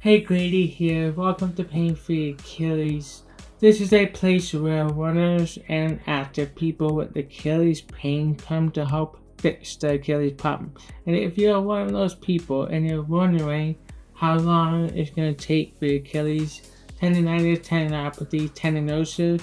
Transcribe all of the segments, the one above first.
Hey, Grady here. Welcome to Pain-Free Achilles. This is a place where runners and active people with Achilles pain come to help fix the Achilles problem. And if you're one of those people and you're wondering how long it's going to take for Achilles tendonitis, tendinopathy, tendinosis,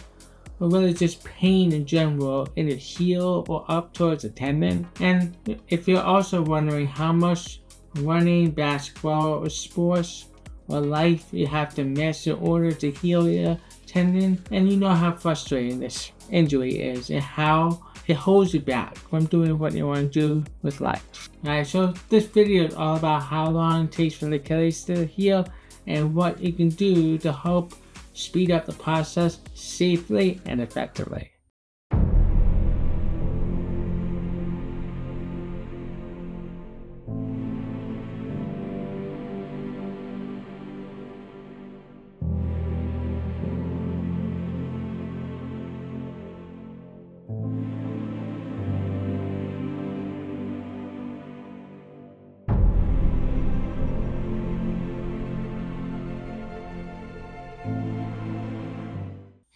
or really just pain in general in the heel or up towards the tendon, and if you're also wondering how much running, basketball, or sports or life you have to miss in order to heal your tendon, and you know how frustrating this injury is and how it holds you back from doing what you want to do with life. Alright, so this video is all about how long it takes for the Achilles to heal and what you can do to help speed up the process safely and effectively.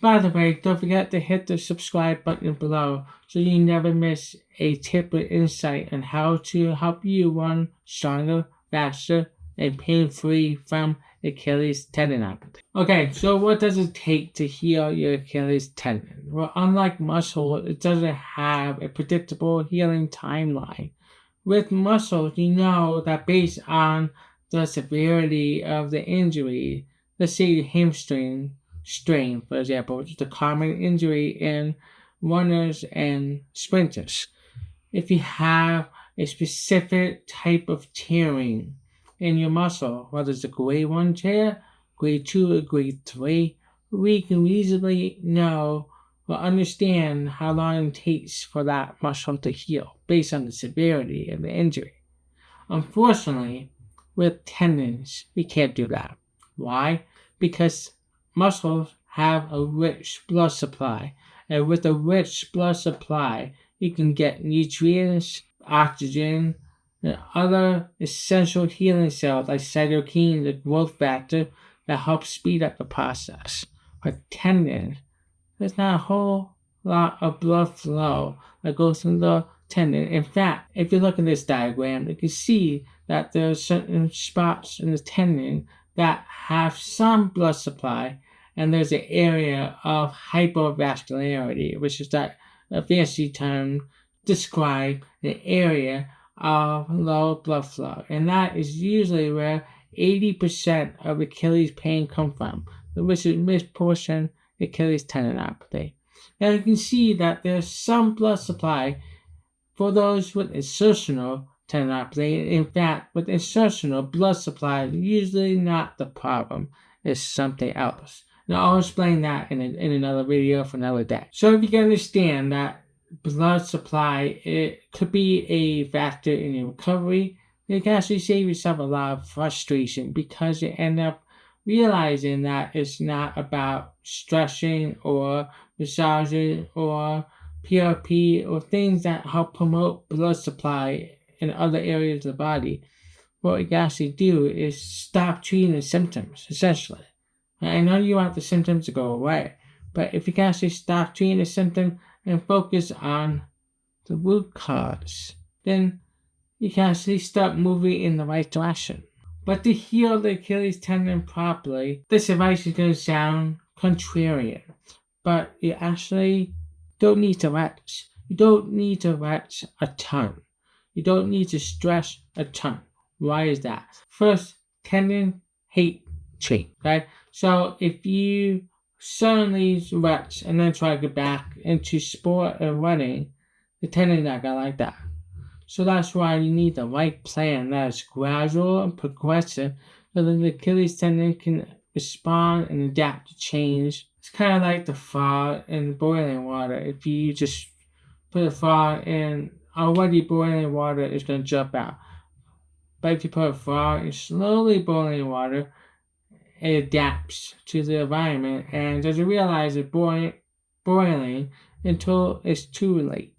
By the way, don't forget to hit the subscribe button below so you never miss a tip or insight on how to help you run stronger, faster, and pain-free from Achilles tendinopathy. Okay, so what does it take to heal your Achilles tendon? Well, unlike muscle, it doesn't have a predictable healing timeline. With muscle, you know that based on the severity of the injury, let's say the hamstring strain, for example, which is a common injury in runners and sprinters. If you have a specific type of tearing in your muscle, whether it's a grade 1 tear, grade 2, or grade 3, we can reasonably know or understand how long it takes for that muscle to heal based on the severity of the injury. Unfortunately, with tendons, we can't do that. Why? Because muscles have a rich blood supply, and with a rich blood supply, you can get nutrients, oxygen, and other essential healing cells like cytokine, the growth factor that helps speed up the process. With tendons, there's not a whole lot of blood flow that goes through the tendon. In fact, if you look at this diagram, you can see that there are certain spots in the tendon that have some blood supply, and there's an area of hypovascularity, which is that a fancy term describe an area of low blood flow, and that is usually where 80% of Achilles pain comes from, which is misportion Achilles tendinopathy. Now you can see that there's some blood supply for those with insertional tendinopathy. In fact, with insertional, blood supply is usually not the problem, it's something else. Now I'll explain that in another video for another day. So if you can understand that blood supply, it could be a factor in your recovery, you can actually save yourself a lot of frustration because you end up realizing that it's not about stretching or massaging or PRP or things that help promote blood supply in other areas of the body. What you can actually do is stop treating the symptoms, essentially. I know you want the symptoms to go away, but if you can actually stop treating the symptom and focus on the root cause, then you can actually start moving in the right direction. But to heal the Achilles tendon properly, this advice is going to sound contrarian, but you actually don't need to rest. You don't need to rest a ton. You don't need to stress a ton. Why is that? First, tendon hate change, right? So if you suddenly rest and then try to get back into sport and running, the tendon is not gonna like that. So that's why you need the right plan that is gradual and progressive so that the Achilles tendon can respond and adapt to change. It's kind of like the frog in boiling water. If you just put a frog in already boiling water, it's going to jump out. But if you put a frog in slowly boiling water, it adapts to the environment and doesn't realize it's boiling until it's too late.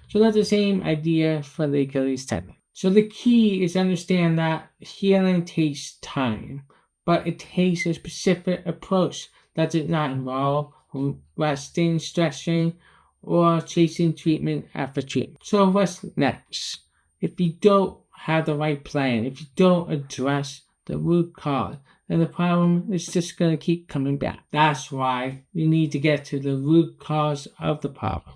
So that's the same idea for the Achilles tendon. So the key is to understand that healing takes time, but it takes a specific approach that does not involve resting, stretching, or chasing treatment after treatment. So what's next? If you don't have the right plan, if you don't address the root cause, then the problem is just going to keep coming back. That's why you need to get to the root cause of the problem.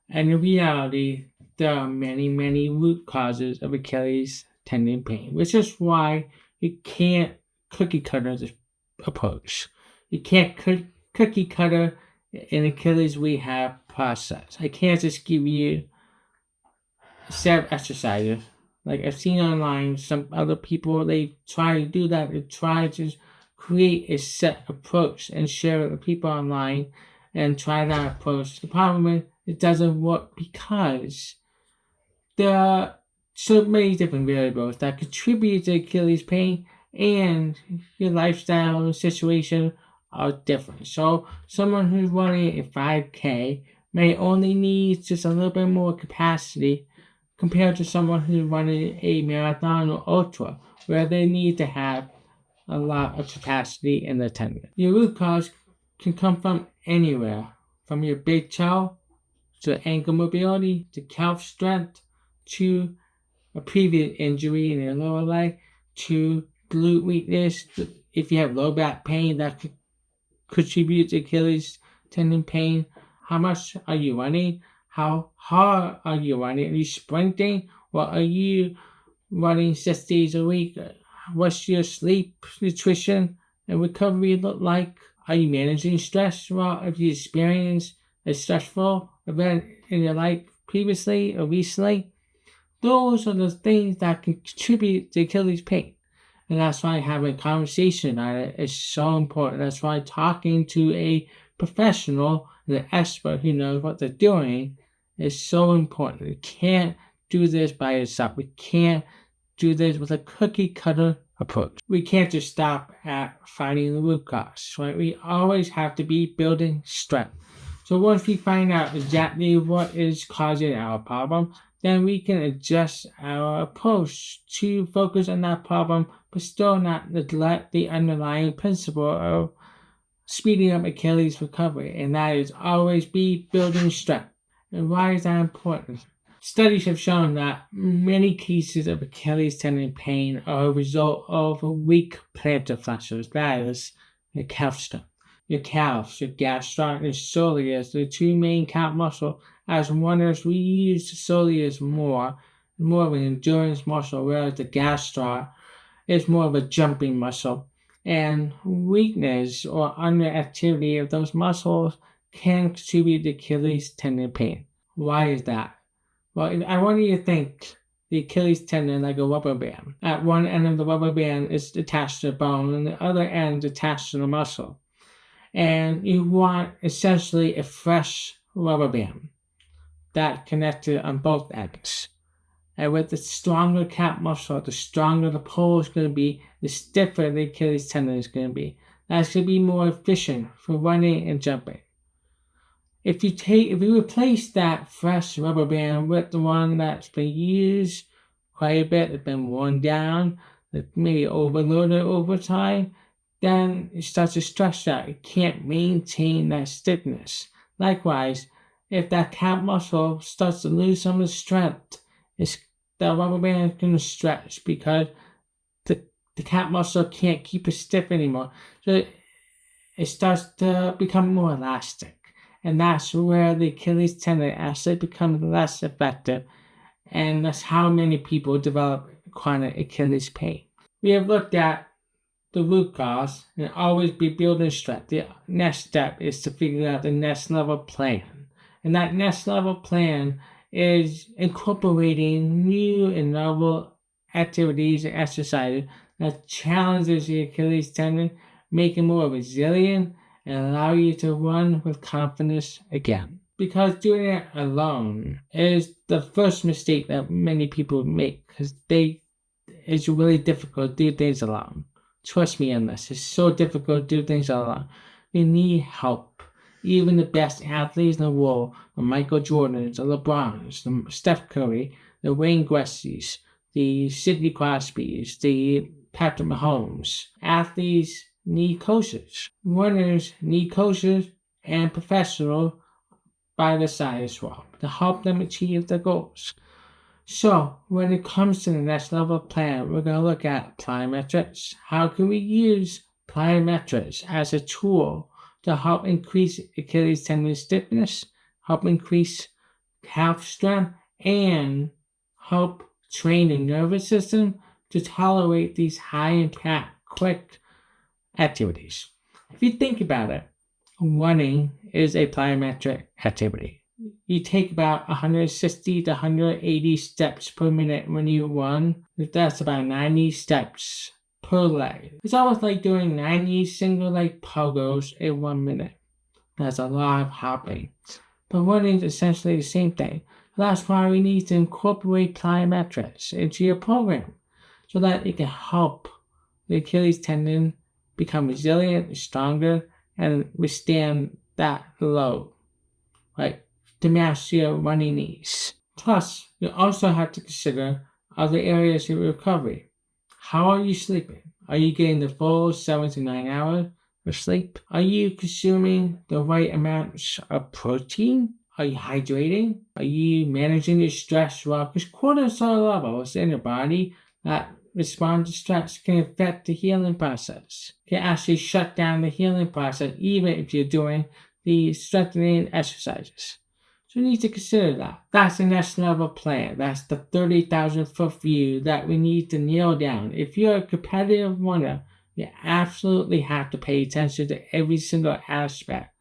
And in reality, there are many, many root causes of Achilles tendon pain, which is why you can't cookie cutter this approach. You can't cookie cutter an Achilles rehab process. I can't just give you a set of exercises. Like I've seen online, some other people, they try to do that. They try to create a set approach and share it with people online and try that approach. The problem is it doesn't work because there are so many different variables that contribute to Achilles pain, and your lifestyle situation are different. So someone who's running a 5K may only need just a little bit more capacity compared to someone who's running a marathon or ultra, where they need to have a lot of capacity in the tendon. Your root cause can come from anywhere, from your big toe to ankle mobility to calf strength to a previous injury in your lower leg to glute weakness. If you have low back pain, that could contribute to Achilles tendon pain. How much are you running? How hard are you running? Are you sprinting? Or are you running 6 days a week? What's your sleep, nutrition, and recovery look like? Are you managing stress? Well, have you experienced a stressful event in your life previously or recently? Those are the things that can contribute to Achilles pain. And that's why having a conversation on it is so important. That's why talking to a professional, an expert who knows what they're doing, is so important. You can't do this by yourself. We can't do this with a cookie cutter approach. We can't just stop at finding the root cause, right? We always have to be building strength. So once we find out exactly what is causing our problem, then we can adjust our approach to focus on that problem, but still not neglect the underlying principle of speeding up Achilles recovery, and that is always be building strength. And why is that important? Studies have shown that many cases of Achilles tendon pain are a result of weak plantar flexors, that is, the calf strength. Your calves, your gastroc, and soleus, the two main calf muscles. As runners, we use the soleus more of an endurance muscle, whereas the gastroc is more of a jumping muscle. And weakness or underactivity of those muscles can contribute to Achilles tendon pain. Why is that? Well, I want you to think the Achilles tendon like a rubber band. At one end of the rubber band is attached to the bone, and the other end is attached to the muscle. And you want essentially a fresh rubber band that connected on both ends. And with the stronger calf muscle, the stronger the pull is going to be, the stiffer the Achilles tendon is going to be. That's going to be more efficient for running and jumping. If you replace that fresh rubber band with the one that's been used quite a bit, that's been worn down, that maybe overloaded over time, then it starts to stretch out. It can't maintain that stiffness. Likewise, if that calf muscle starts to lose some of the strength, the rubber band is going to stretch because the calf muscle can't keep it stiff anymore. So it starts to become more elastic. And that's where the Achilles tendon actually becomes less effective. And that's how many people develop chronic Achilles pain. We have looked at the root cause and always be building strength. The next step is to figure out the next level plan. And that next level plan is incorporating new and novel activities and exercises that challenges the Achilles tendon, make it more resilient, and allow you to run with confidence again. Because doing it alone is the first mistake that many people make, because it's really difficult to do things alone. Trust me on this. It's so difficult to do things alone. You need help. Even the best athletes in the world, the Michael Jordans, the LeBrons, the Steph Curry, the Wayne Gretzky's, the Sidney Crosbys, the Patrick Mahomes. Athletes need coaches. Runners need coaches and professional by the side as well to help them achieve their goals. So when it comes to the next level plan, we're going to look at plyometrics. How can we use plyometrics as a tool to help increase Achilles tendon stiffness, help increase calf strength, and help train the nervous system to tolerate these high impact, quick activities? If you think about it, running is a plyometric activity. You take about 160 to 180 steps per minute when you run. That's about 90 steps per leg. It's almost like doing 90 single leg pogos in 1 minute. That's a lot of hopping. But running is essentially the same thing. That's why we need to incorporate plyometrics into your program so that it can help the Achilles tendon become resilient, stronger, and withstand that load, right? To match your running needs. Plus, you also have to consider other areas of recovery. How are you sleeping? Are you getting the full 7 to 9 hours of sleep? Are you consuming the right amounts of protein? Are you hydrating? Are you managing your stress well? Because cortisol levels in your body that respond to stress can affect the healing process. Can actually shut down the healing process even if you're doing the strengthening exercises. So we need to consider that. That's the next level plan. That's the 30,000 foot view that we need to nail down. If you're a competitive runner, you absolutely have to pay attention to every single aspect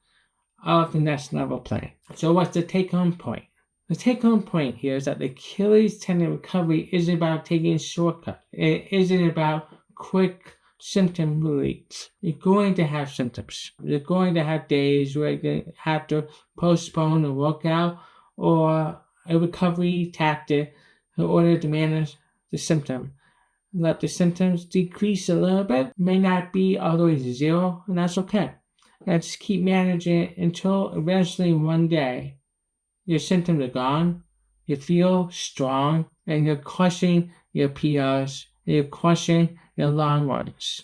of the next level plan. So what's the take-home point? The take-home point here is that the Achilles tendon recovery isn't about taking a shortcut. It isn't about quick symptom relief. You're going to have symptoms. You're going to have days where you're going to have to postpone a workout or a recovery tactic in order to manage the symptom. Let the symptoms decrease a little bit. May not be all the way to zero, and that's okay. And just keep managing it until eventually one day your symptoms are gone, you feel strong, and you're crushing your PRs, and you're crushing your long runs.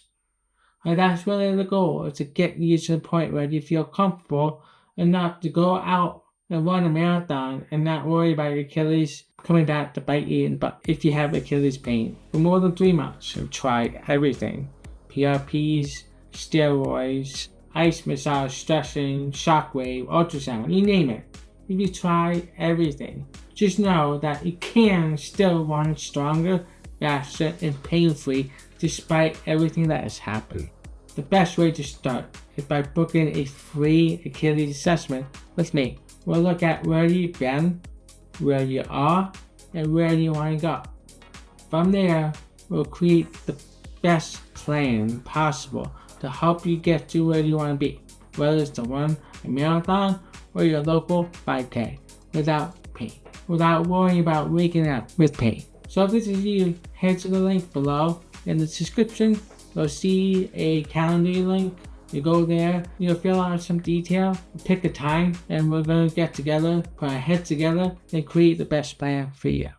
And that's really the goal, is to get you to the point where you feel comfortable enough to go out and run a marathon and not worry about your Achilles coming back to bite you in the butt. If you have Achilles pain for more than 3 months, you've tried everything. PRPs, steroids, ice massage, stretching, shockwave, ultrasound, you name it. If you try everything, just know that you can still run stronger, faster, and pain-free despite everything that has happened. The best way to start is by booking a free Achilles assessment with me. We'll look at where you've been, where you are, and where you want to go. From there, we'll create the best plan possible to help you get to where you want to be, whether it's to run a marathon or your local 5K without pain, without worrying about waking up with pain. So if this is you, head to the link below in the description. You'll see a calendar link. You go there, you'll fill out some detail, pick a time, and we're going to get together, put our heads together, and create the best plan for you.